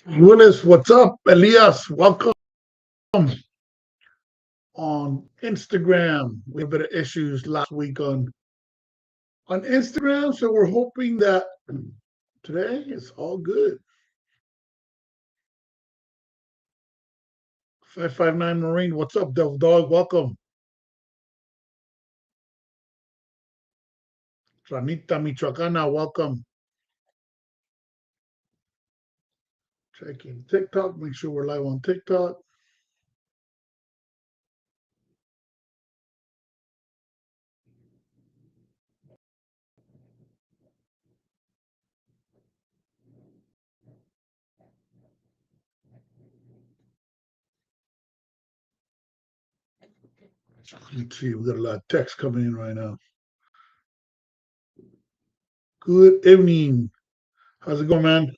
Willis, what's up? Elias, welcome on Instagram. We had a bit of issues last week on Instagram, so we're hoping that today it's all good. 559 Marine, what's up, Devil Dog? Welcome. Ranita Michoacana, welcome. Checking TikTok, make sure we're live on TikTok. Let's see, we got a lot of text coming in right now. Good evening. How's it going, man?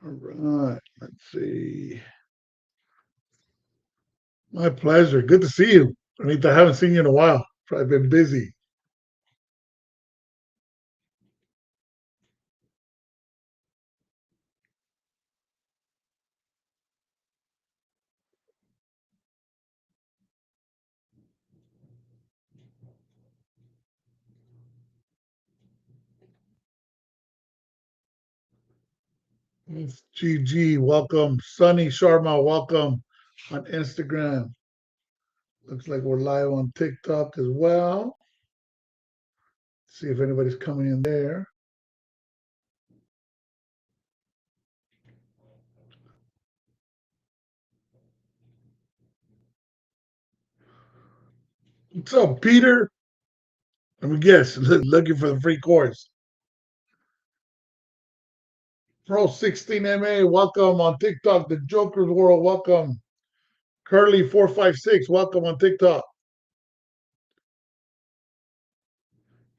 All right, let's see. My pleasure. Good to see you. Anita, I haven't seen you in a while. Probably been busy. GG, welcome. Sunny Sharma, welcome on Instagram. Looks like we're live on TikTok as well. See if anybody's coming in there. What's up, Peter? Let me guess, looking for the free course. Pro 16MA, welcome on TikTok. The Joker's World, welcome. Curly 456, welcome on TikTok.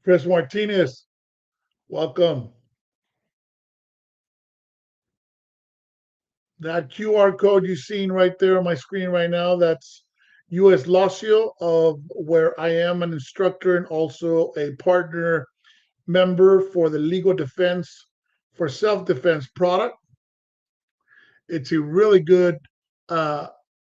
Chris Martinez, welcome. That QR code you're seeing right there on my screen right now, that's US Law Shield, of where I am an instructor and also a partner member for the legal defense for self-defense product. It's a really good uh,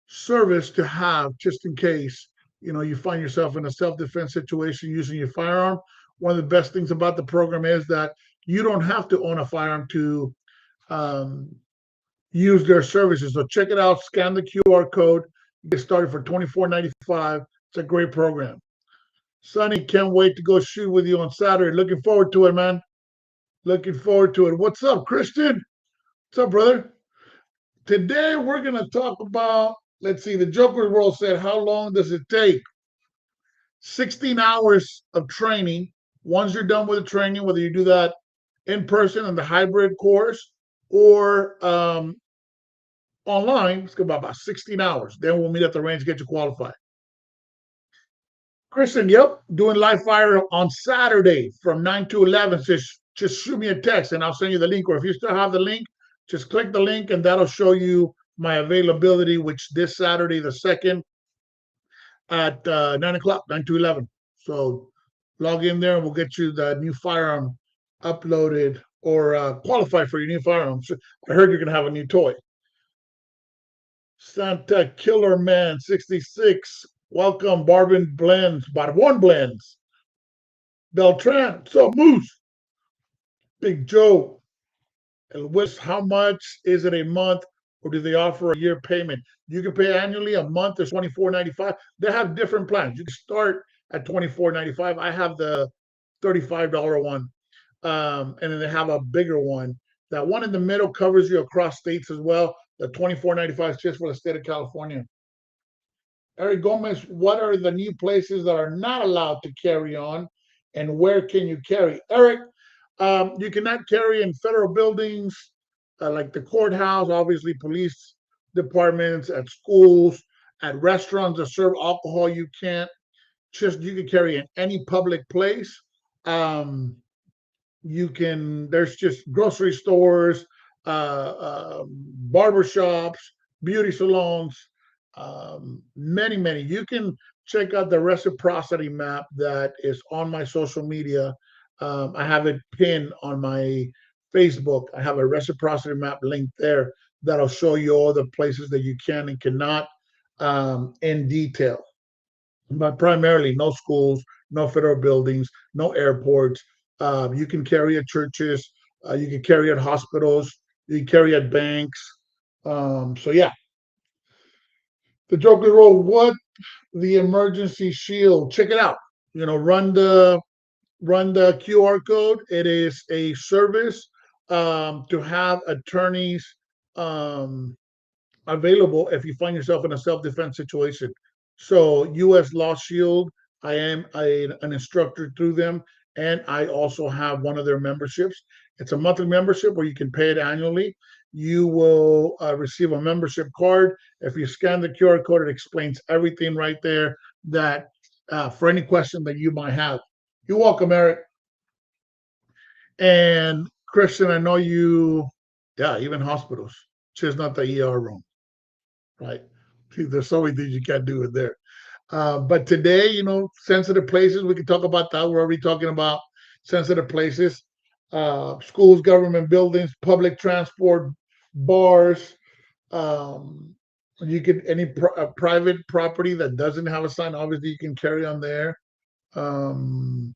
service to have just in case you find yourself in a self-defense situation using your firearm. One of the best things about the program is that you don't have to own a firearm to um, use their services. So check it out, scan the QR code, get started for $24.95. It's a great program. Sonny, can't wait to go shoot with you on Saturday. Looking forward to it, man. Looking forward to it. What's up, Christian? What's up, brother? Today we're gonna talk about, let's see, the Joker's World said, how long does it take? 16 hours of training. Once you're done with the training, whether you do that in person in the hybrid course or online, it's gonna be about 16 hours. Then we'll meet at the range, get you qualified. Kristen, yep, doing live fire on Saturday from 9 to 11. Just shoot me a text and I'll send you the link. Or if you still have the link, just click the link and that'll show you my availability, which this Saturday, the 2nd, at 9 o'clock, 9 to 11. So log in there and we'll get you the new firearm uploaded or qualified for your new firearm. So I heard you're going to have a new toy. Santa Killer Man 66. Welcome, Barbon Blends, Barbon Blends. Beltran, so Moose, Big Joe, and West, how much is it a month or do they offer a year payment? You can pay annually. A month is $24.95. They have different plans. You can start at $24.95. I have the $35 one. And then they have a bigger one. That one in the middle covers you across states as well. The $24.95 is just for the state of California. Eric Gomez, what are the new places that are not allowed to carry on and where can you carry? Eric, you cannot carry in federal buildings like the courthouse, obviously police departments, at schools, at restaurants that serve alcohol. You can't. Just you can carry in any public place. You can. There's just grocery stores, barbershops, beauty salons, many. You can check out the reciprocity map that is on my social media. I have it pinned on my Facebook. I have a reciprocity map link there that'll show you all the places that you can and cannot in detail. But primarily, no schools, no federal buildings, no airports. You can carry at churches, you can carry at hospitals, you can carry at banks. So yeah, the Joker Roll. What the emergency shield? Check it out. Run the QR code. It is a service to have attorneys um, available if you find yourself in a self-defense situation. So U.S. Law Shield, I am an instructor through them, and I also have one of their memberships. It's a monthly membership where you can pay it annually. You will receive a membership card. If you scan the QR code, it explains everything right there that for any question that you might have. You're welcome, Eric. And Christian, I know you, yeah, even hospitals, just not the ER room, right? There's so many things you can't do in there. But today, sensitive places, we can talk about that. We're already talking about sensitive places, schools, government buildings, public transport, bars. Um, you can private property that doesn't have a sign. Obviously, you can carry on there. Um,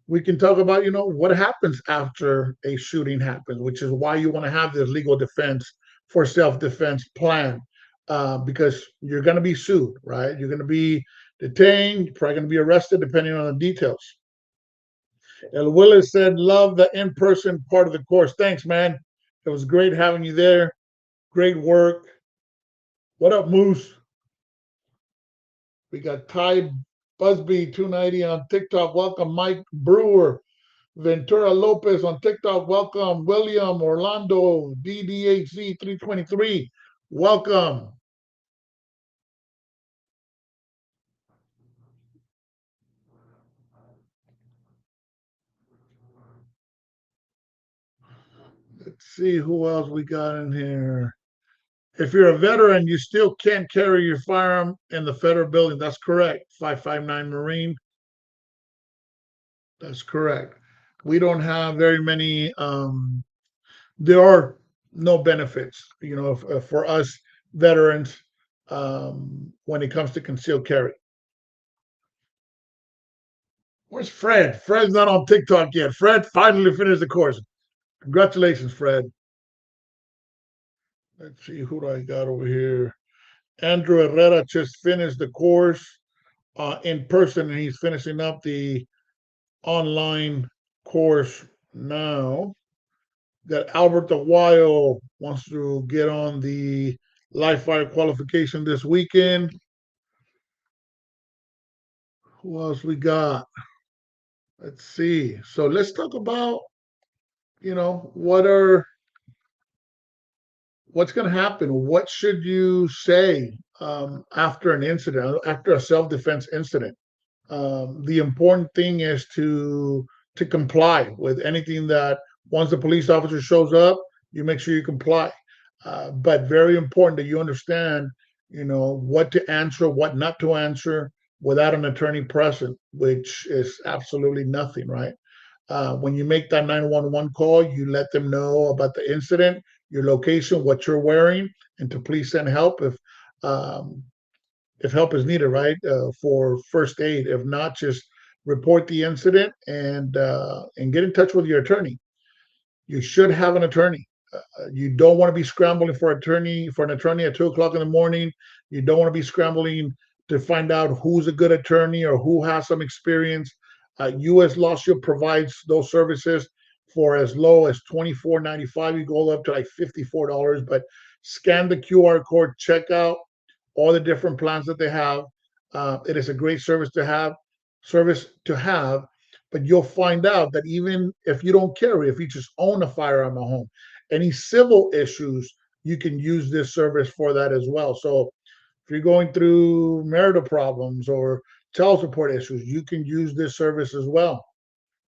we can talk about what happens after a shooting happens, which is why you want to have this legal defense for self-defense plan, because you're going to be sued, right? You're going to be detained, you're probably going to be arrested depending on the details. El Willis said, love the in-person part of the course. Thanks, man. It was great having you there. Great work. What up, Moose? We got Ty Busby 290 on TikTok. Welcome, Mike Brewer. Ventura Lopez on TikTok. Welcome. William Orlando DDHZ 323. Welcome. Let's see who else we got in here. If you're a veteran, you still can't carry your firearm in the federal building. That's correct. 559 Marine. That's correct. We don't have very many. There are no benefits, for us veterans when it comes to concealed carry. Where's Fred? Fred's not on TikTok yet. Fred finally finished the course. Congratulations, Fred. Let's see who do I got over here. Andrew Herrera just finished the course in person, and he's finishing up the online course now. Got Albert the Wild wants to get on the live fire qualification this weekend. Who else we got? Let's see. So let's talk about, what's going to happen. What should you say after an incident, after a self-defense incident? The important thing is to comply with anything that once the police officer shows up, you make sure you comply. But very important that you understand, what to answer, what not to answer without an attorney present, which is absolutely nothing, right? When you make that 911 call, you let them know about the incident, your location, what you're wearing, and to please send help um, if help is needed, right? For first aid. If not, just report the incident and get in touch with your attorney. You should have an attorney. You don't want to be scrambling for an attorney at 2 o'clock in the morning. You don't want to be scrambling to find out who's a good attorney or who has some experience. U.S. Law Shield provides those services for as low as $24.95. You go up to like $54, but scan the QR code, check out all the different plans that they have. It is a great service to have, but you'll find out that even if you don't carry, if you just own a firearm at home, any civil issues, you can use this service for that as well. So if you're going through marital problems or child support issues, you can use this service as well.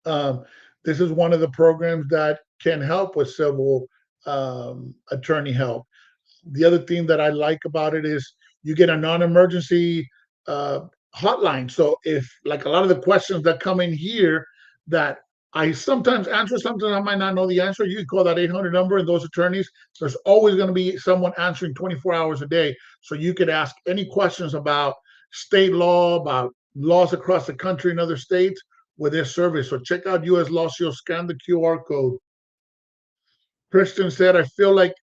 Um, this is one of the programs that can help with civil attorney help. The other thing that I like about it is you get a non-emergency uh, hotline. So if like a lot of the questions that come in here that I sometimes answer, sometimes I might not know the answer. You can call that 800 number, and those attorneys, there's always going to be someone answering 24 hours a day. So you could ask any questions about state law, about laws across the country and other states with their service. So check out US Law Shield, scan the QR code. Christian said, I feel like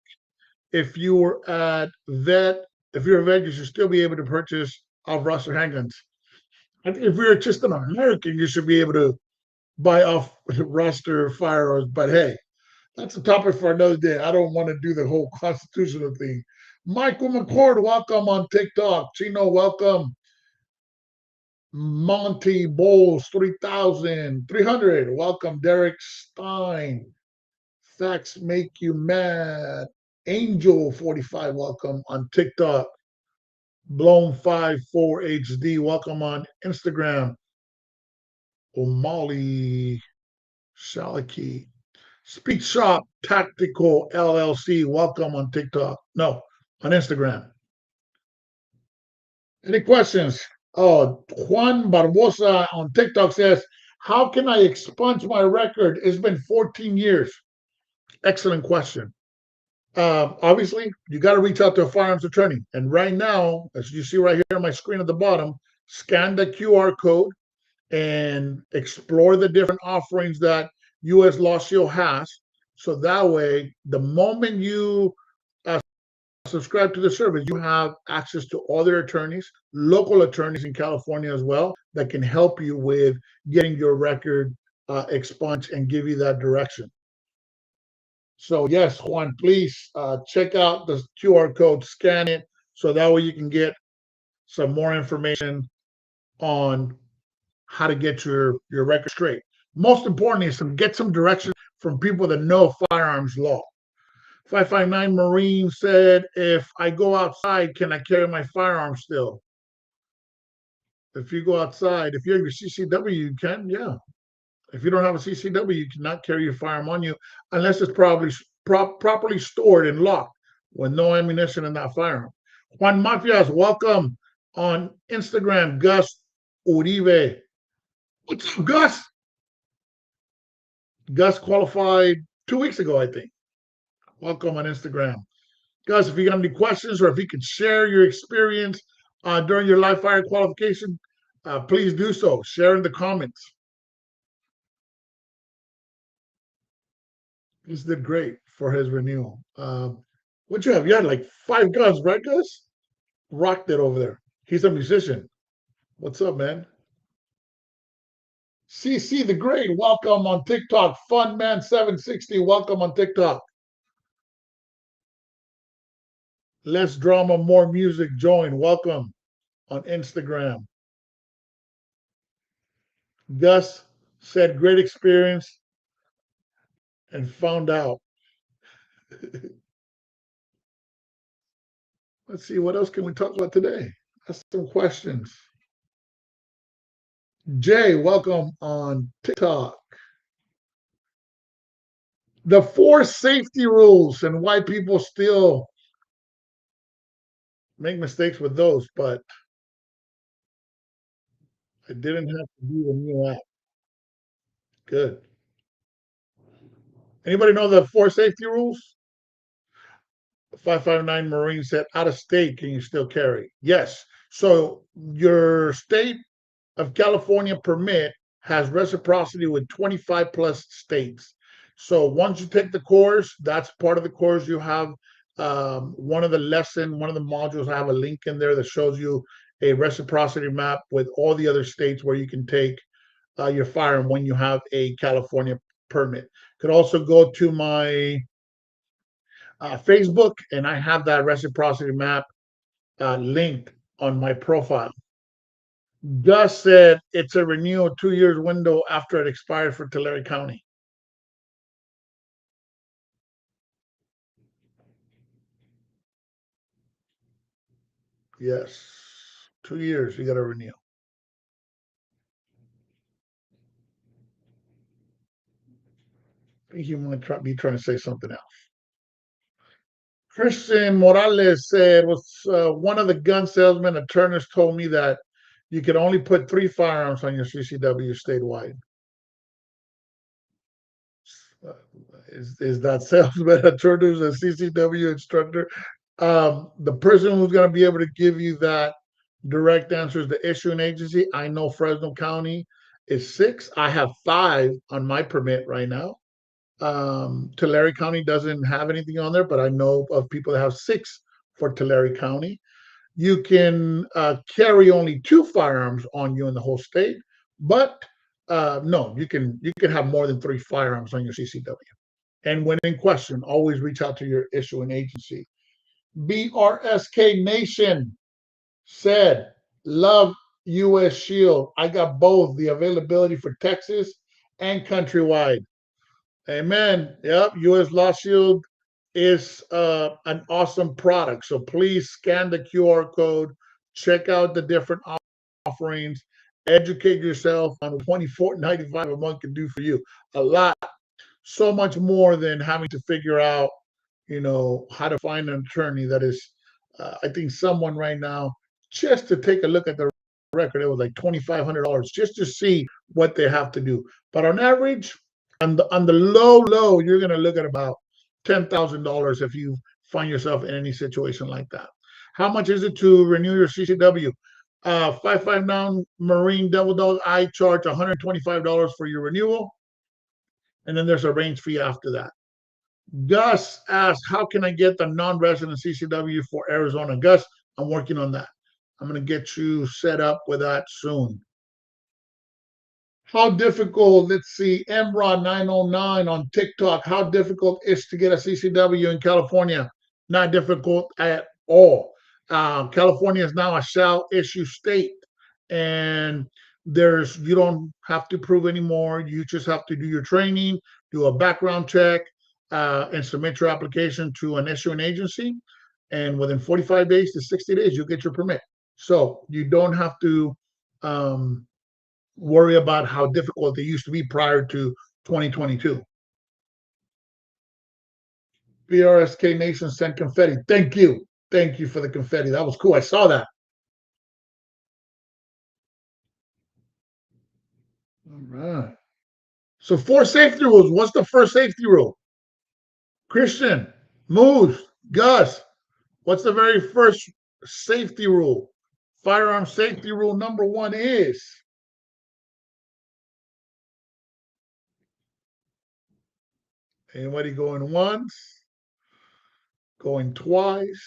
if you were at vet, if you're a vet, you should still be able to purchase off roster handguns. I think if you're just an American, you should be able to buy off roster firearms. But hey, that's a topic for another day. I don't want to do the whole constitutional thing. Michael McCord, welcome on TikTok. Chino, welcome. Monty Bowles, 3,300. Welcome, Derek Stein. Facts make you mad. Angel 45, welcome on TikTok. Blown54 HD, welcome on Instagram. O'Malley Shalaki. Speak Shop Tactical LLC, welcome on TikTok. No, on Instagram. Any questions? Oh, Juan Barbosa on TikTok says, how can I expunge my record? It's been 14 years. Excellent question. Obviously, you got to reach out to a firearms attorney. And right now, as you see right here on my screen at the bottom, scan the QR code and explore the different offerings that US Law Shield has. So that way, the moment you subscribe to the service, you have access to other attorneys, local attorneys in California as well, that can help you with getting your record expunged and give you that direction. So yes, Juan, please check out the QR code, scan it, so that way you can get some more information on how to get your record straight. Most importantly is to get some direction from people that know firearms law. 559 Marine said, if I go outside, can I carry my firearm still? If you go outside, if you're your CCW, you can, yeah. If you don't have a CCW, you cannot carry your firearm on you unless it's probably properly stored and locked with no ammunition in that firearm. Juan Mafias, welcome on Instagram. Gus Uribe. What's up, Gus? Gus qualified 2 weeks ago, I think. Welcome on Instagram. Gus, if you got any questions or if you could share your experience during your live fire qualification, please do so. Share in the comments. He's did great for his renewal. What you have? You had like 5 guns, right, Gus? Rocked it over there. He's a musician. What's up, man? CC the Great, welcome on TikTok. Funman760, welcome on TikTok. Less drama, more music. Join. Welcome on Instagram. Gus said, great experience and found out. Let's see, what else can we talk about today? Ask some questions. Jay, welcome on TikTok. The 4 safety rules and why people still make mistakes with those, but I didn't have to do a new app. Good. Anybody know the 4 safety rules? 559 Marine said, out of state, can you still carry? Yes. So your state of California permit has reciprocity with 25 plus states. So once you take the course, that's part of the course. You have one of the modules, I have a link in there that shows you a reciprocity map with all the other states where you can take your firearm when you have a California permit. Could also go to my Facebook, and I have that reciprocity map linked on my profile. Gus said it's a renewal 2 years window after it expired for Tulare County. Yes, 2 years you got to renew. I think you might be trying to say something else. Christian Morales said, was one of the gun salesmen attorneys told me that you can only put 3 firearms on your CCW statewide. Uh, is that salesman attorney who's a CCW instructor? The person who's going to be able to give you that direct answer is the issuing agency. I know Fresno County is 6. I have 5 on my permit right now. Tulare County doesn't have anything on there, but I know of people that have 6 for Tulare County. You can carry only 2 firearms on you in the whole state, but no, you can have more than 3 firearms on your CCW. And when in question, always reach out to your issuing agency. BRSK Nation said, love US Shield. I got both the availability for Texas and countrywide. Amen. Yep. US Law Shield is an awesome product. So please scan the QR code, check out the different offerings, educate yourself on $24.95 a month can do for you. A lot, so much more than having to figure out, how to find an attorney that is, I think someone right now, just to take a look at the record, it was like $2,500 just to see what they have to do. But on average, on the low, you're going to look at about $10,000 if you find yourself in any situation like that. How much is it to renew your CCW? 559 Marine Devil Dog. I charge $125 for your renewal, and then there's a range fee after that. Gus asked, how can I get the non-resident CCW for Arizona? Gus, I'm working on that. I'm going to get you set up with that soon. How difficult, let's see, MROD 909 on TikTok, how difficult is to get a CCW in California? Not difficult at all. California is now a shall issue state, and you don't have to prove anymore. You just have to do your training, do a background check, and submit your application to an issuing agency. And within 45 days to 60 days, you'll get your permit. So you don't have to worry about how difficult it used to be prior to 2022. BRSK Nation sent confetti. Thank you. Thank you for the confetti. That was cool. I saw that. All right. So 4 safety rules. What's the first safety rule? Christian, Moose, Gus, what's the very first safety rule? Firearm safety rule number 1 is anybody going once, going twice?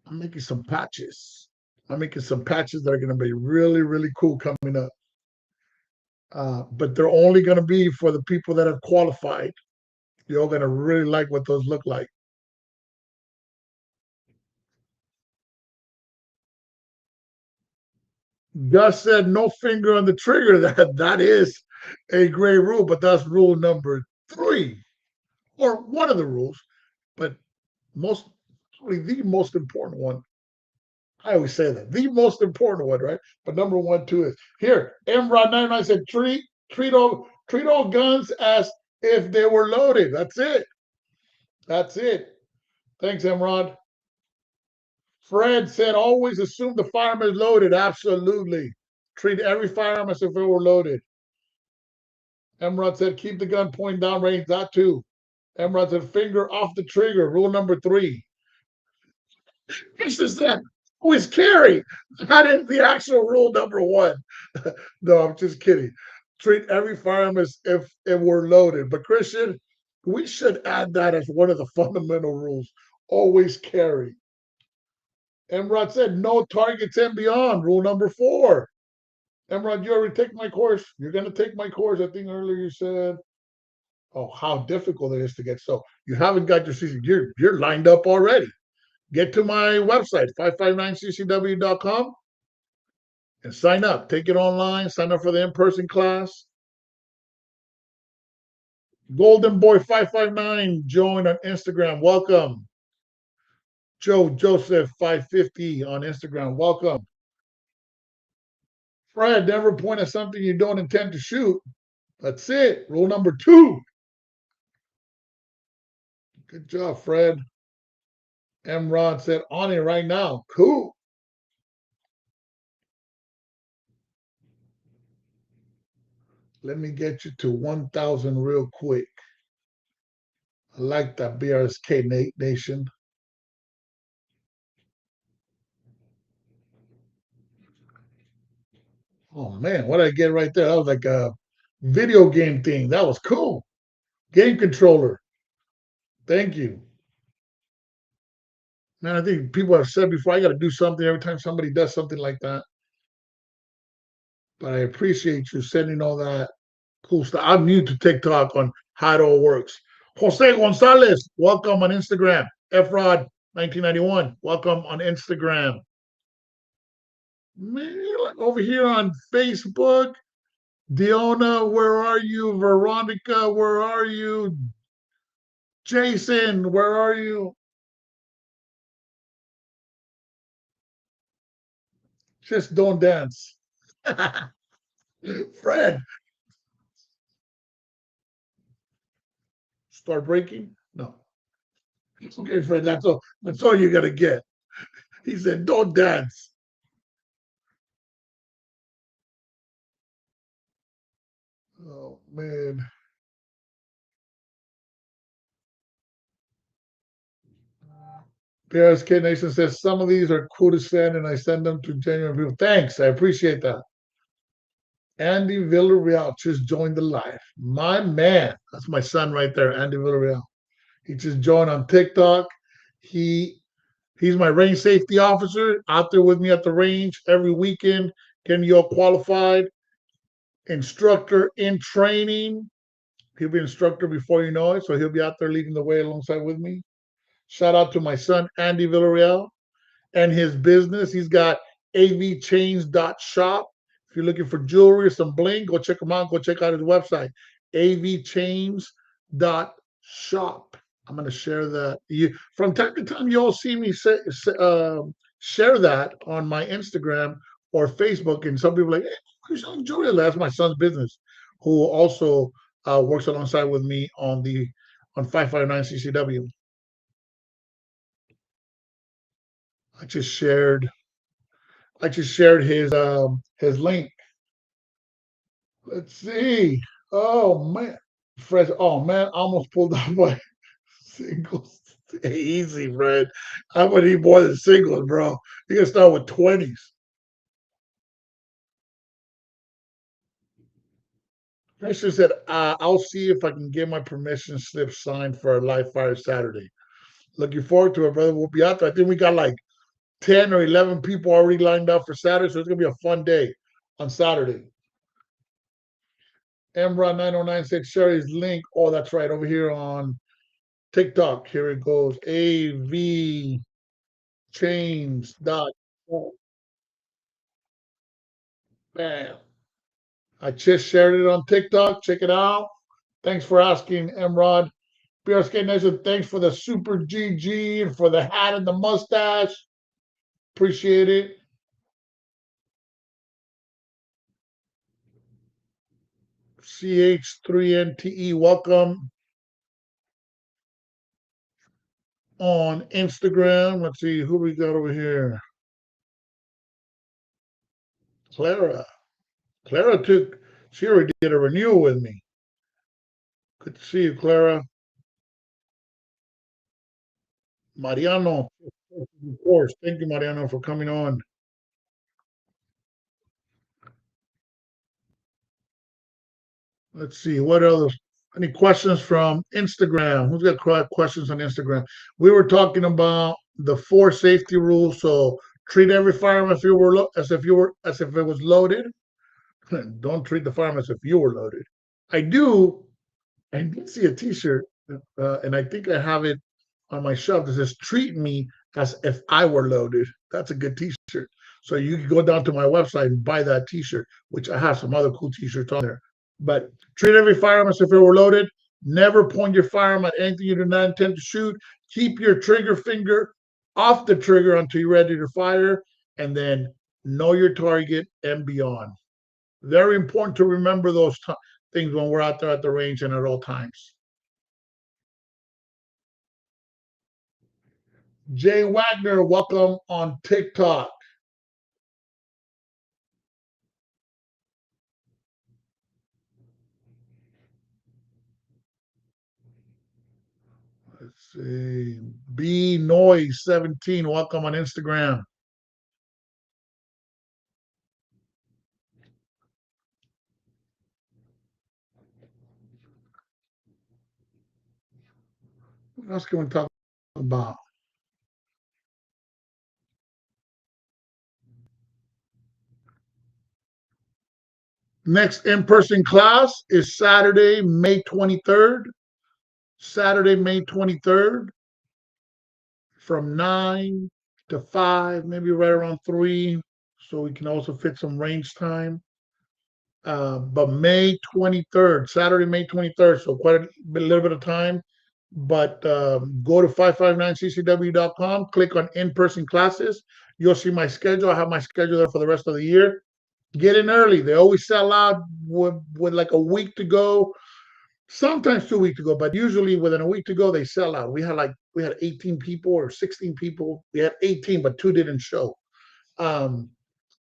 I'm making some patches. I'm making some patches that are going to be really, really cool coming up. But they're only going to be for the people that have qualified. You're going to really like what those look like. Gus said no finger on the trigger. That is a great rule, but that's rule number 3, or one of the rules, but probably the most important one. I always say that the most important one, right? But number 1, 2 is here. MROD 99 said treat all guns as if they were loaded. That's it. That's it. Thanks, MROD. Fred said, always assume the firearm is loaded. Absolutely. Treat every firearm as if it were loaded. Emrod said, keep the gun pointing down range. That too. Emrod said, finger off the trigger. Rule number 3. This is that. Who is carry? That is the actual rule number 1. No, I'm just kidding. Treat every firearm as if it were loaded. But Christian, we should add that as one of the fundamental rules. Always carry. Emrod said, no targets and beyond. Rule number 4. Emrod, you already take my course. You're going to take my course. I think earlier you said, oh, how difficult it is to get. So you haven't got your CC. You're lined up already. Get to my website, 559ccw.com, and sign up. Take it online. Sign up for the in-person class. Golden Boy 559 joined on Instagram. Welcome. Joe Joseph 550 on Instagram. Welcome. Fred, never point at something you don't intend to shoot. That's it. Rule number 2. Good job, Fred. M. Rod said, on it right now. Cool. Let me get you to 1,000 real quick. I like that BRSK Nation. Oh man, what did I get right there? That was like a video game thing. That was cool. Game controller. Thank you. Man, I think people have said before, I got to do something every time somebody does something like that. But I appreciate you sending all that cool stuff. I'm new to TikTok on how it all works. Jose Gonzalez, welcome on Instagram. Efrod 1991, welcome on Instagram. Man, like over here on Facebook, Diona, where are you? Veronica, where are you? Jason, where are you? Just don't dance. Fred, start breaking? No. Okay, Fred, that's all you gotta get. He said, don't dance. Oh man. PRSK Nation says some of these are cool to send, and I send them to genuine people. Thanks, I appreciate that. Andy Villarreal just joined the live. My man, that's my son right there, Andy Villarreal. He just joined on TikTok. He he's my range safety officer out there with me at the range every weekend, getting you all qualified. Instructor in training. He'll be instructor before you know it, so he'll be out there leading the way alongside with me. Shout out to my son Andy Villarreal and his business. He's got avchains.shop. If you're looking for jewelry or some bling, go check him out. Go check out his website, avchains.shop. I'm going to share that. From time to time, you'll see me share that on my Instagram or Facebook. And some people are like, hey, who's selling jewelry? That's my son's business, who also works alongside with me on 559 CCW. I just shared his link. Let's see. Oh man. Fresh. Oh man, I almost pulled off my singles. Easy, Fred. I'm gonna need more than singles, bro. You gotta start with 20s. Precious said, I'll see if I can get my permission slip signed for a live fire Saturday. Looking forward to it, brother. We'll be out there. I think we got like 10 or 11 people already lined up for Saturday, so it's gonna be a fun day on Saturday. Emra909 said share his link. Oh, that's right, over here on TikTok. Here it goes. AV chains dot. Bam. I just shared it on TikTok. Check it out. Thanks for asking, Emrod. BRSK Nation, thanks for the super GG and for the hat and the mustache. Appreciate it. CH3NTE, welcome on Instagram. Let's see who we got over here. Clara. She already did a renewal with me. Good to see you, Clara. Mariano, of course. Thank you, Mariano, for coming on. Let's see what else. Any questions from Instagram? Who's got questions on Instagram? We were talking about the 4 safety rules. So treat every firearm as if it was loaded. Don't treat the firearm as if you were loaded. I do. I did see a T-shirt, and I think I have it on my shelf that says "Treat me as if I were loaded." That's a good T-shirt. So you can go down to my website and buy that T-shirt, which I have some other cool T-shirts on there. But treat every firearm as if it were loaded. Never point your firearm at anything you do not intend to shoot. Keep your trigger finger off the trigger until you're ready to fire, and then know your target and beyond. Very important to remember those things when we're out there at the range and at all times. Jay Wagner, welcome on TikTok. Let's see. B Noise 17, welcome on Instagram. What else can we talk about? Next in-person class is Saturday, May 23rd. Saturday, May 23rd from 9 to 5, maybe right around 3, so we can also fit some range time. But May 23rd, Saturday, May 23rd, so quite a little bit of time. But go to 559ccw.com, click on in-person classes. You'll see my schedule. I have my schedule there for the rest of the year. Get in early. They always sell out with like a week to go, sometimes 2 weeks to go, but usually within a week to go, they sell out. We had 18 people or 16 people. We had 18, but two didn't show. Um,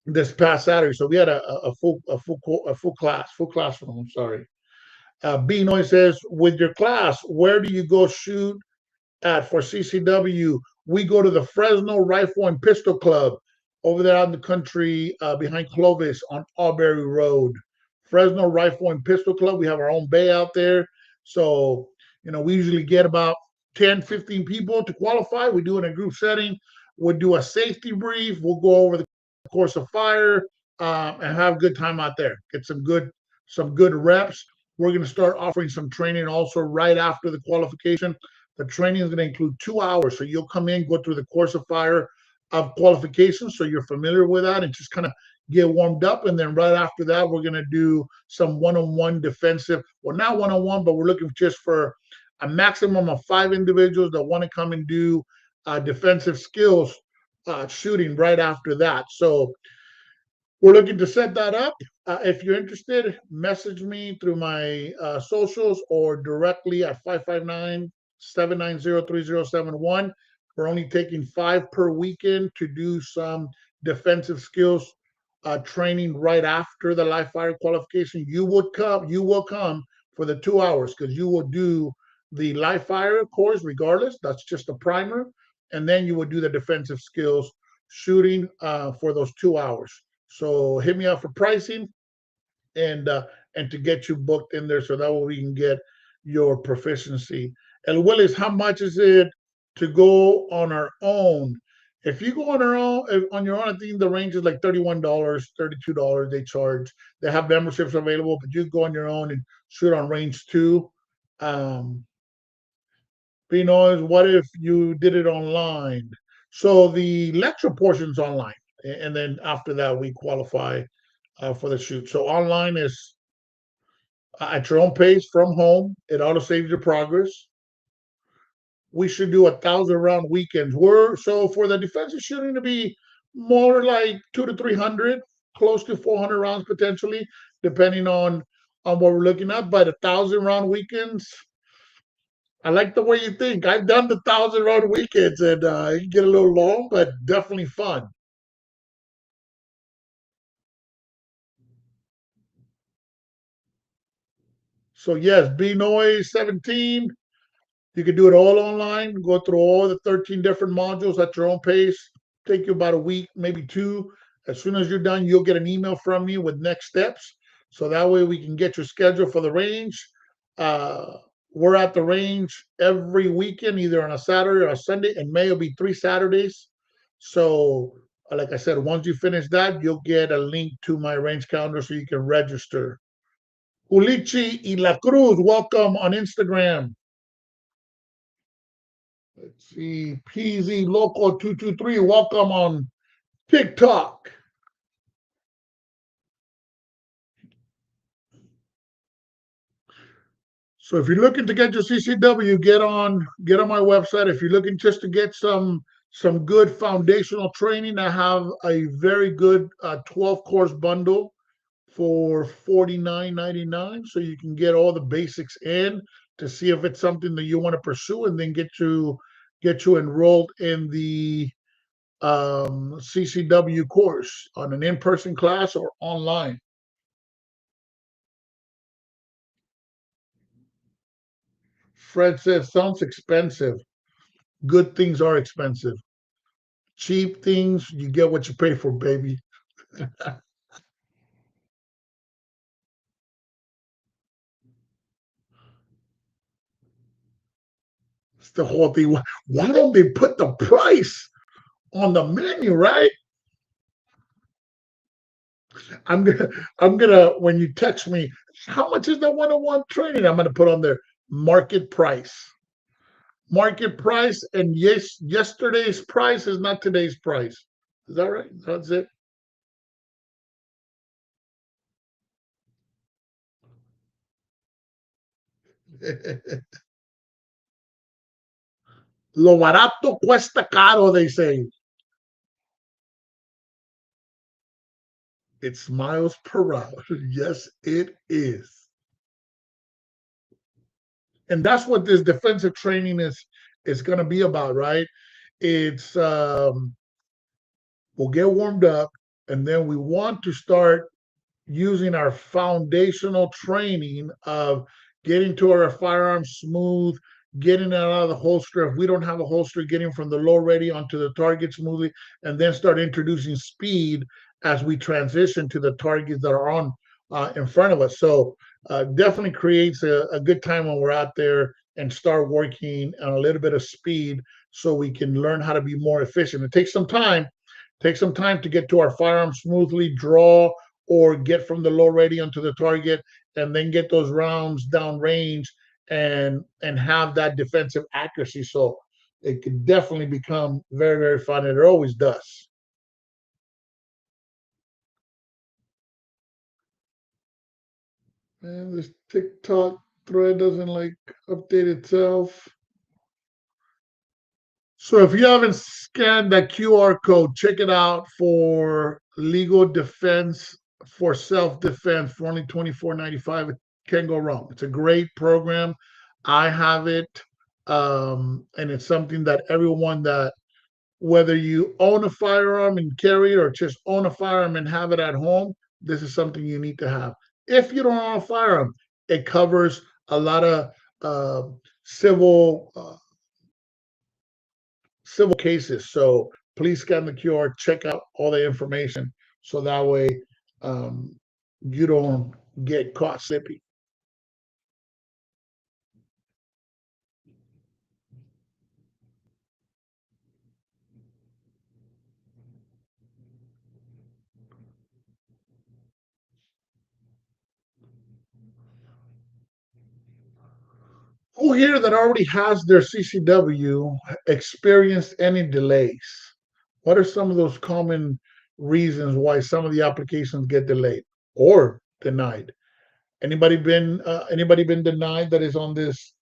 this past Saturday, so we had a full classroom. I'm sorry. B Noise says, with your class, where do you go shoot at for CCW? We go to the Fresno Rifle and Pistol Club over there out in the country behind Clovis on Auberry Road. Fresno Rifle and Pistol Club. We have our own bay out there. So, we usually get about 10, 15 people to qualify. We do it in a group setting. We'll do a safety brief. We'll go over the course of fire and have a good time out there. Get some good reps. We're going to start offering some training also right after the qualification. The training is going to include 2 hours. So you'll come in, go through the course of fire of qualifications. So you're familiar with that and just kind of get warmed up. And then right after that, we're going to do some one-on-one defensive. Well, not one-on-one, but we're looking just for a maximum of 5 individuals that want to come and do defensive skills shooting right after that. So we're looking to set that up. If you're interested, message me through my socials or directly at 559-790-3071. We're only taking 5 per weekend to do some defensive skills training right after the live fire qualification. You will come for the 2 hours because you will do the live fire course regardless. That's just a primer. And then you will do the defensive skills shooting for those 2 hours. So hit me up for pricing and to get you booked in there so that way we can get your proficiency. And Willis, how much is it to go on our own? If you go on your own, I think the range is like $31, $32 they charge. They have memberships available, but you go on your own and shoot on range two. Um, what if you did it online? So the lecture portion's online, and then after that we qualify for the shoot. So online is at your own pace from home. It auto saves your progress. We should do 1,000 round weekends. So for the defensive shooting to be more like 200 to 300, close to 400 rounds potentially, depending on what we're looking at. But 1,000 round weekends, I like the way you think. I've done the 1,000 round weekends, and it can get a little long, but definitely fun. So yes, B Noise 17. You can do it all online, go through all the 13 different modules at your own pace. Take you about a week, maybe two. As soon as you're done, you'll get an email from me with next steps. So that way we can get your schedule for the range. Uh, we're at the range every weekend, either on a Saturday or a Sunday. In May, it'll be 3 Saturdays. So, like I said, once you finish that, you'll get a link to my range calendar so you can register. Ulichi y La Cruz, welcome on Instagram. Let's see, PZ Local 223, welcome on TikTok. So if you're looking to get your CCW, get on my website. If you're looking just to get some good foundational training, I have a very good 12 course bundle for $49.99. So you can get all the basics in to see if it's something that you want to pursue, and then get get you enrolled in the CCW course on an in-person class or online. Fred says, sounds expensive. Good things are expensive. Cheap things, you get what you pay for, baby. It's the whole thing. Why don't they put the price on the menu, right? I'm gonna, I'm gonna. When you text me, how much is the one-on-one training? I'm gonna put on there market price. Market price, and yes, yesterday's price is not today's price. Is that right? That's it. Lo barato cuesta caro, they say. It's miles per hour. Yes, it is. And that's what this defensive training is going to be about, right? It's we'll get warmed up, and then we want to start using our foundational training of getting to our firearm smooth, getting it out of the holster. If we don't have a holster, getting from the low ready onto the target smoothly, and then start introducing speed as we transition to the targets that are on in front of us. So definitely creates a good time when we're out there and start working on a little bit of speed so we can learn how to be more efficient. It takes some time. Take some time to get to our firearm smoothly, draw, or get from the low ready onto the target, and then get those rounds down range and have that defensive accuracy. So it could definitely become very, very fun, and it always does. And this TikTok thread doesn't like update itself. So if you haven't scanned that QR code, check it out for legal defense for self-defense for only $24.95. It can't go wrong. It's a great program. I have it, and it's something that everyone that whether you own a firearm and carry it or just own a firearm and have it at home, this is something you need to have. If you don't own a firearm, it covers a lot of civil civil cases. So please scan the QR, check out all the information, so that way um, you don't get caught slipping. Who here that already has their CCW experienced any delays? What are some of those common reasons why some of the applications get delayed or denied? Anybody been denied that is on this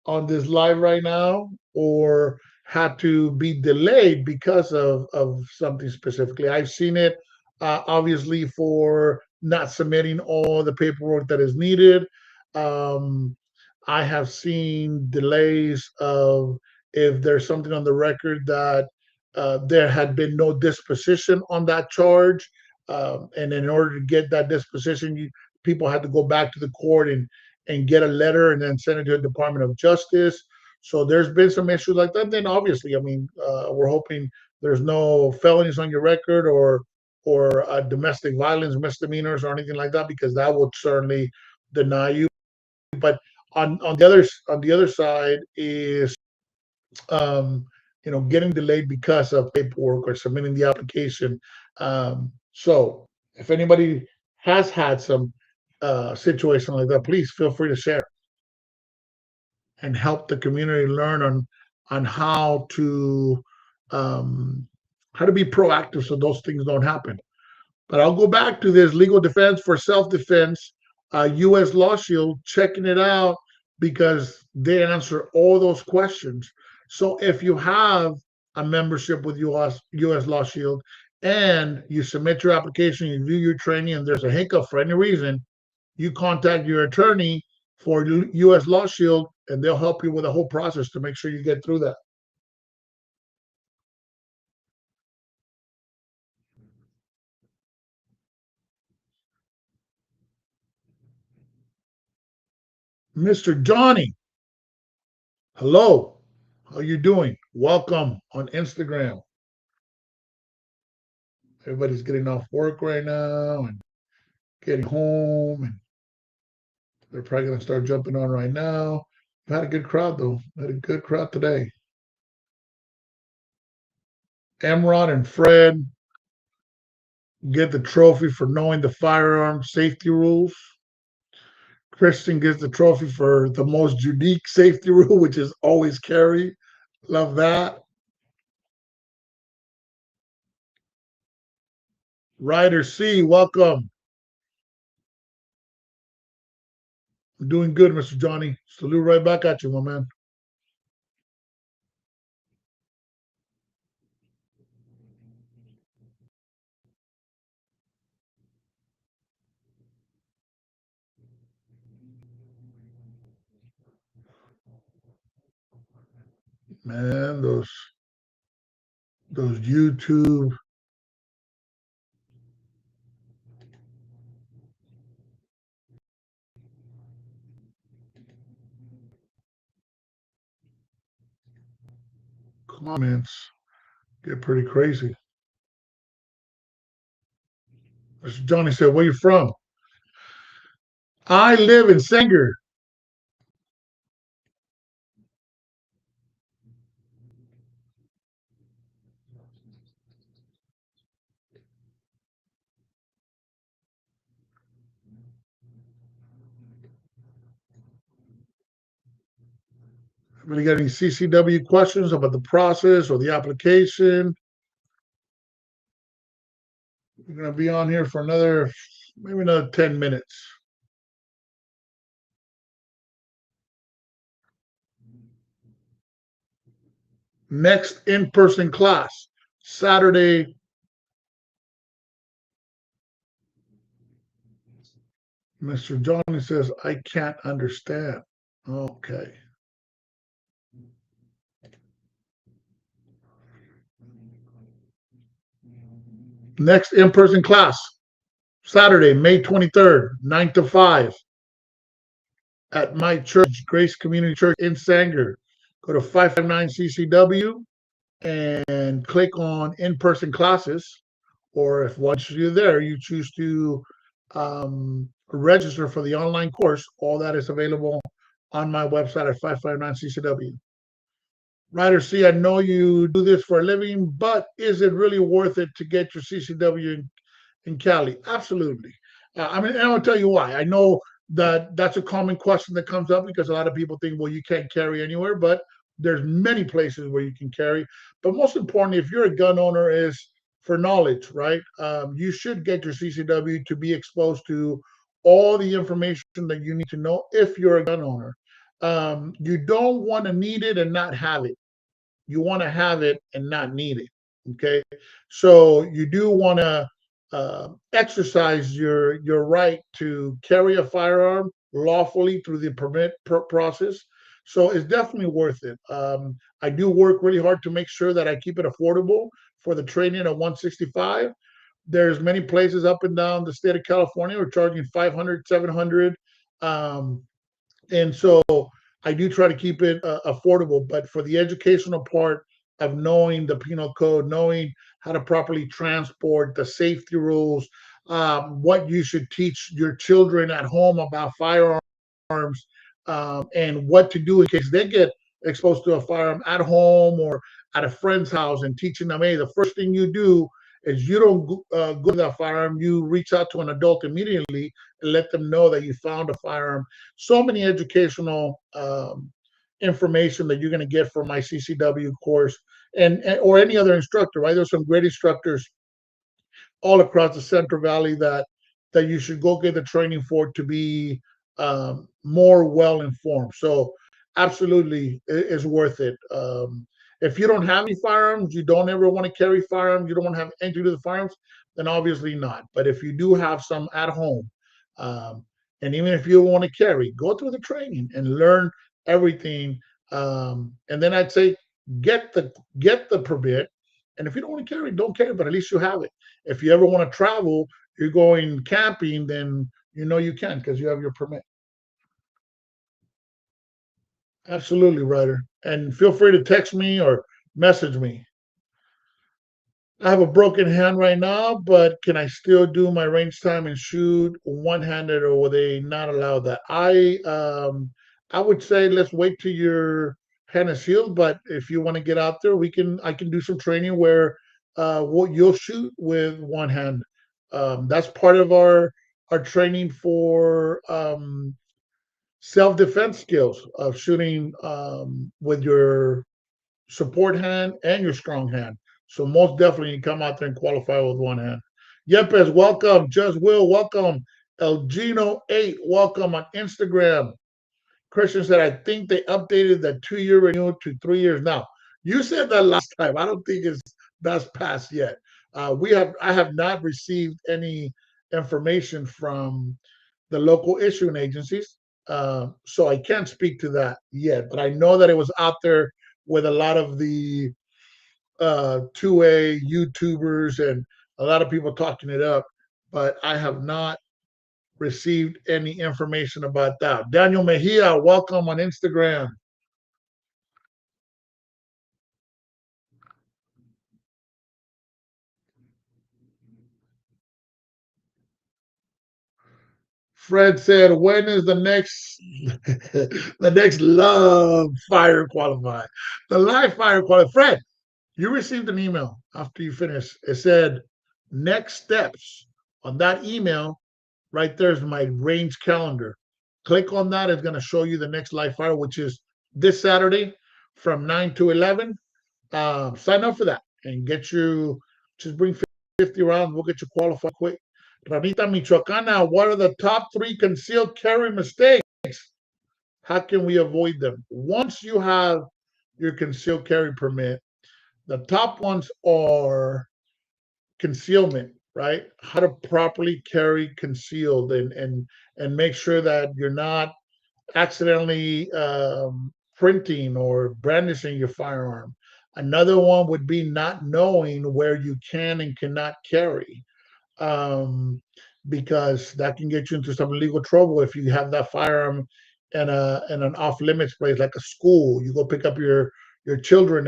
live right now, or had to be delayed because of something specifically? I've seen it obviously for not submitting all the paperwork that is needed. Um, I have seen delays of if there's something on the record that there had been no disposition on that charge. And in order to get that disposition, people had to go back to the court and get a letter and then send it to the Department of Justice. So there's been some issues like that. Then obviously, I mean, we're hoping there's no felonies on your record or domestic violence misdemeanors or anything like that, because that would certainly deny you. But on the other side is getting delayed because of paperwork or submitting the application. So if anybody has had some situation like that, please feel free to share and help the community learn on um, how to be proactive so those things don't happen. But I'll go back to this legal defense for self-defense, U.S. Law Shield, checking it out because they answer all those questions. So if you have a membership with U.S. Law Shield and you submit your application, you do your training, and there's a hiccup for any reason, you contact your attorney for U.S. Law Shield, and they'll help you with the whole process to make sure you get through that. Mr. Johnny, hello. How you doing? Welcome on Instagram. Everybody's getting off work right now and getting home, and they're probably gonna start jumping on right now. I've had a good crowd though. Had a good crowd today. Emron and Fred get the trophy for knowing the firearm safety rules. Christian gets the trophy for the most unique safety rule, which is always carry. Love that. Ryder C, welcome. I'm doing good, Mr. Johnny. Salute right back at you, my man. Man, those YouTube comments get pretty crazy. Mr. Johnny said, "Where you from?" I live in Sanger. Anybody got any CCW questions about the process or the application? We're gonna be on here for maybe another 10 minutes. Next in-person class, Saturday. Mr. Johnny says, I can't understand. Okay. Next in-person class, Saturday, May 23rd, 9 to 5 at my church, Grace Community Church in Sanger. Go to 559 CCW and click on in-person classes. Or if once you're there, you choose to register for the online course, all that is available on my website at 559 CCW. Ryder C, I know you do this for a living, but is it really worth it to get your CCW in Cali? Absolutely. I mean, and I'll tell you why. I know that that's a common question that comes up because a lot of people think, well, you can't carry anywhere, but there's many places where you can carry. But most importantly, if you're a gun owner, is for knowledge, right? You should get your CCW to be exposed to all the information that you need to know if you're a gun owner. You don't want to need it and not have it. You want to have it and not need it. Okay, so you do want to exercise your right to carry a firearm lawfully through the permit process. So it's definitely worth it. I do work really hard to make sure that I keep it affordable for the training at 165. There's many places up and down the state of California who are charging 500, 700. And so I do try to keep it affordable. But for the educational part of knowing the penal code, knowing how to properly transport, the safety rules, what you should teach your children at home about firearms, and what to do in case they get exposed to a firearm at home or at a friend's house, and teaching them, hey, the first thing you do is you don't go to that firearm, you reach out to an adult immediately and let them know that you found a firearm. So many educational information that you're going to get from my CCW course, and or any other instructor, right? There's some great instructors all across the Central Valley that you should go get the training for to be more well informed. So absolutely, it's worth it. If you don't have any firearms, you don't ever want to carry firearms, you don't want to have anything to do with firearms, then obviously not. But if you do have some at home, um, and even if you want to carry, go through the training and learn everything. And then I'd say get the permit. And if you don't want to carry, don't carry, but at least you have it. If you ever want to travel, you're going camping, then you know you can because you have your permit. Absolutely, Ryder. And feel free to text me or message me. I have a broken hand right now, but can I still do my range time and shoot one-handed, or will they not allow that? I would say let's wait till your hand is healed. But if you want to get out there, I can do some training where you'll shoot with one hand. That's part of our training for self-defense skills of shooting with your support hand and your strong hand. So most definitely you come out there and qualify with one hand. Yepes, welcome. Just Will, welcome. El Gino 8, welcome on Instagram. Christian said, I think they updated the 2-year renewal to 3 years now. You said that last time. I don't think that's passed yet. I have not received any information from the local issuing agencies. So I can't speak to that yet, but I know that it was out there with a lot of the 2A YouTubers and a lot of people talking it up, but I have not received any information about that. Daniel Mejia, welcome on Instagram. Fred said, "When is the next the next love fire qualify? The live fire qualify." Fred, you received an email after you finished. It said next steps. On that email, right there's my range calendar. Click on that. It's going to show you the next live fire, which is this Saturday from 9 to 11. Sign up for that and get you, just bring 50 rounds. We'll get you qualified quick. Ranita Michoacana, what are the top 3 concealed carry mistakes? How can we avoid them? Once you have your concealed carry permit, the top ones are concealment, right? How to properly carry concealed and make sure that you're not accidentally printing or brandishing your firearm. Another one would be not knowing where you can and cannot carry, um, because that can get you into some legal trouble if you have that firearm in an off limits place like a school. You go pick up your children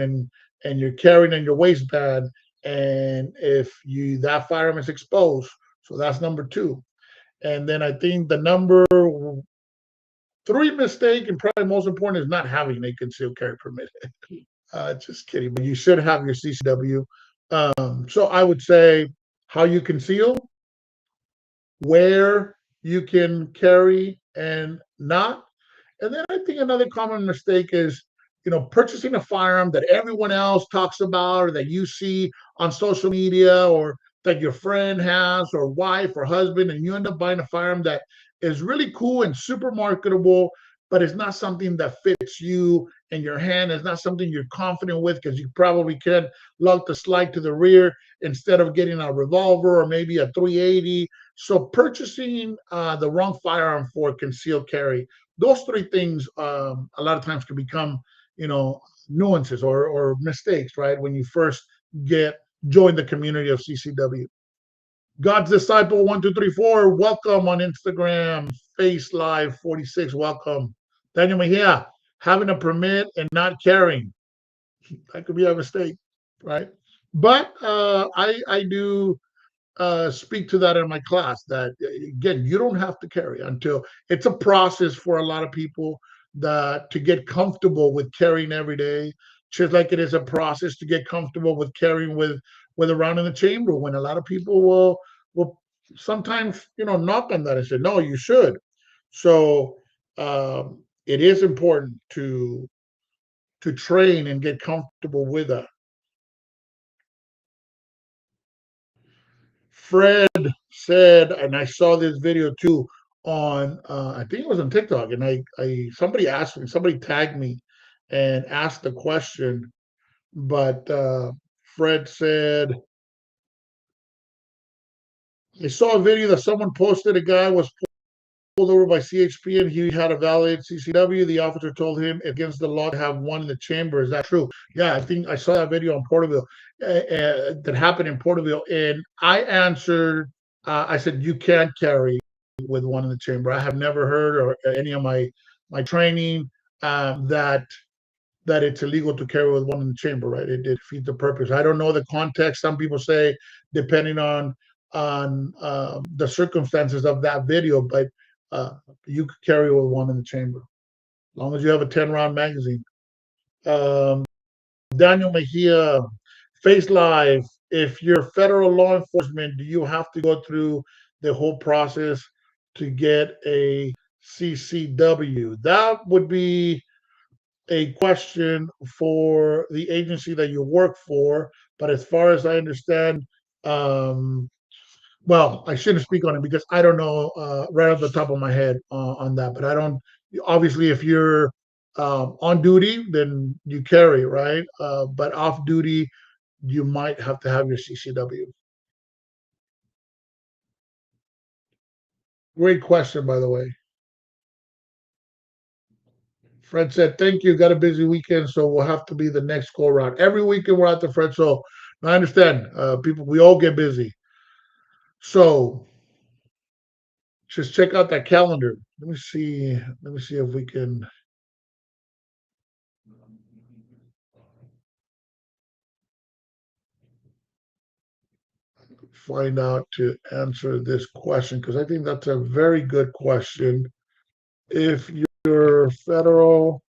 and you're carrying in your waistband, and if you that firearm is exposed, so that's number two. And then I think the number three mistake, and probably most important, is not having a concealed carry permit. Just kidding, but you should have your CCW. So I would say how you conceal, where you can carry and not. And then I think another common mistake is, purchasing a firearm that everyone else talks about or that you see on social media or that your friend has or wife or husband, and you end up buying a firearm that is really cool and super marketable, but it's not something that fits you and your hand. It's not something you're confident with because you probably can lock the slide to the rear instead of getting a revolver or maybe a 380. So purchasing the wrong firearm for concealed carry, those 3 things a lot of times can become, nuances or mistakes, right? When you first get join the community of CCW. God's Disciple 1234, welcome on Instagram. Face Live 46, welcome. Daniel Mejia, having a permit and not carrying. That could be a mistake, right? But I do speak to that in my class, that again, you don't have to carry until it's a process for a lot of people that to get comfortable with carrying every day, just like it is a process to get comfortable with carrying with a round in the chamber, when a lot of people will sometimes knock on that and say no, you should. So it is important to train and get comfortable with that. Fred said, and I saw this video too on, I think it was on TikTok, and I somebody asked me, somebody tagged me and asked the question, but Fred said, I saw a video that someone posted. A guy was pulled over by CHP and he had a valid CCW. The officer told him it's against the law to have one in the chamber. Is that true? Yeah, I think I saw that video on Porterville that happened in Porterville. And I answered, I said, you can't carry with one in the chamber. I have never heard or any of my training that it's illegal to carry with one in the chamber, right? It defeats the purpose. I don't know the context. Some people say depending on the circumstances of that video, but uh, you could carry with one in the chamber as long as you have a 10-round magazine. Um, Daniel Mejia, Face Live. If you're federal law enforcement, do you have to go through the whole process to get a CCW? That would be a question for the agency that you work for. But as far as I understand, um, well, I shouldn't speak on it because I don't know right off the top of my head on that. But I don't. Obviously, if you're on duty, then you carry, right? But off duty, you might have to have your CCW. Great question, by the way. Fred said, "Thank you. Got a busy weekend, so we'll have to be the next go around. Every weekend we're out there, Fred. So I understand. People, we all get busy. So just check out that calendar. Let me see. Let me see if we can find out to answer this question because I think that's a very good question. If you're federal,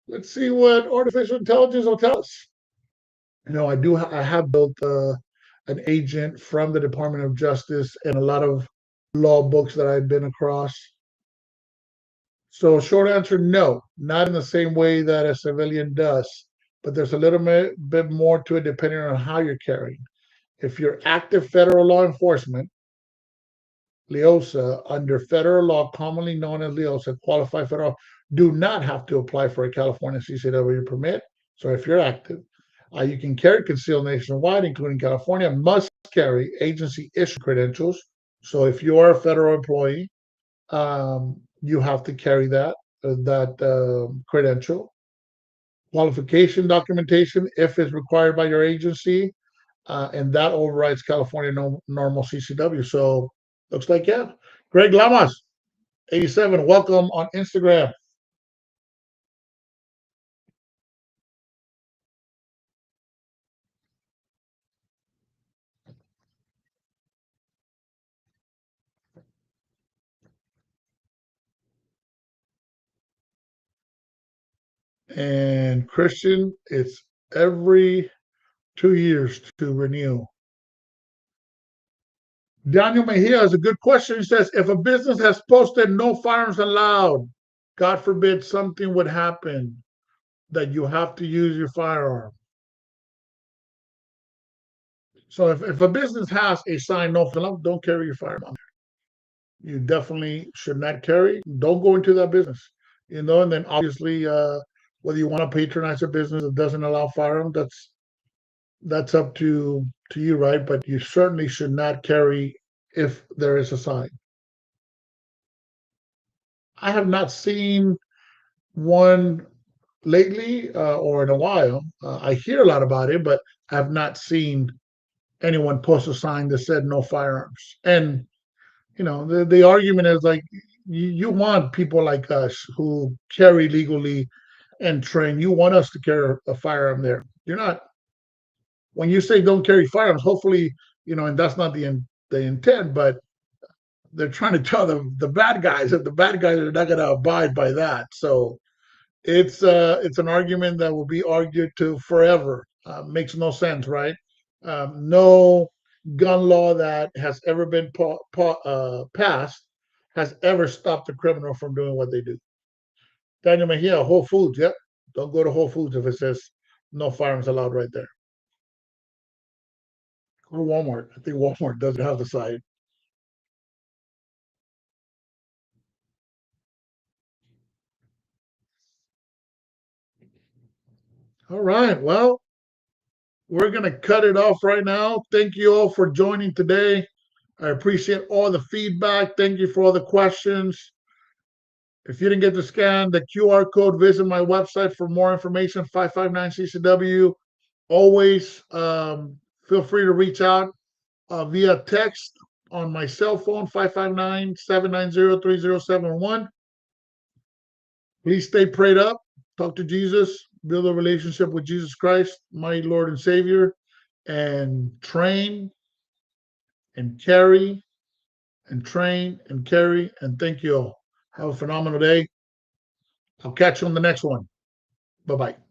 let's see what artificial intelligence will tell us. I have built an agent from the Department of Justice and a lot of law books that I've been across. So, short answer, no, not in the same way that a civilian does, but there's a little bit more to it depending on how you're carrying. If you're active federal law enforcement, LEOSA, under federal law, commonly known as LEOSA, qualified federal, do not have to apply for a California CCW permit. So if you're active, you can carry concealed nationwide, including California, must carry agency issued credentials. So if you are a federal employee, you have to carry that credential. Qualification documentation, if it's required by your agency, and that overrides California normal CCW. So looks like, yeah. Greg Lamas, 87, welcome on Instagram. And Christian, it's every 2 years to renew. Daniel Mejia has a good question. He says, if a business has posted no firearms allowed, God forbid something would happen that you have to use your firearm. So if a business has a sign no firearms, don't carry your firearm on there. You definitely should not carry. Don't go into that business. And then obviously whether you want to patronize a business that doesn't allow firearms, that's up to you, right? But you certainly should not carry if there is a sign. I have not seen one lately or in a while. I hear a lot about it, but I have not seen anyone post a sign that said no firearms. And the argument is like you want people like us who carry legally and train. You want us to carry a firearm there. You're not. When you say don't carry firearms, hopefully and that's not the intent, but they're trying to tell the bad guys that the bad guys are not going to abide by that. So it's an argument that will be argued to forever. Makes no sense, right? No gun law that has ever been passed has ever stopped a criminal from doing what they do. Daniel Mejia, Whole Foods, yep. Don't go to Whole Foods if it says no firearms allowed right there. Go to Walmart. I think Walmart doesn't have the sign. All right. Well, we're going to cut it off right now. Thank you all for joining today. I appreciate all the feedback. Thank you for all the questions. If you didn't get to scan the QR code, visit my website for more information, 559 CCW. Always feel free to reach out via text on my cell phone, 559-790-3071. Please stay prayed up, talk to Jesus, build a relationship with Jesus Christ, my Lord and Savior, and train and carry and train and carry. And thank you all. Have a phenomenal day. I'll catch you on the next one. Bye-bye.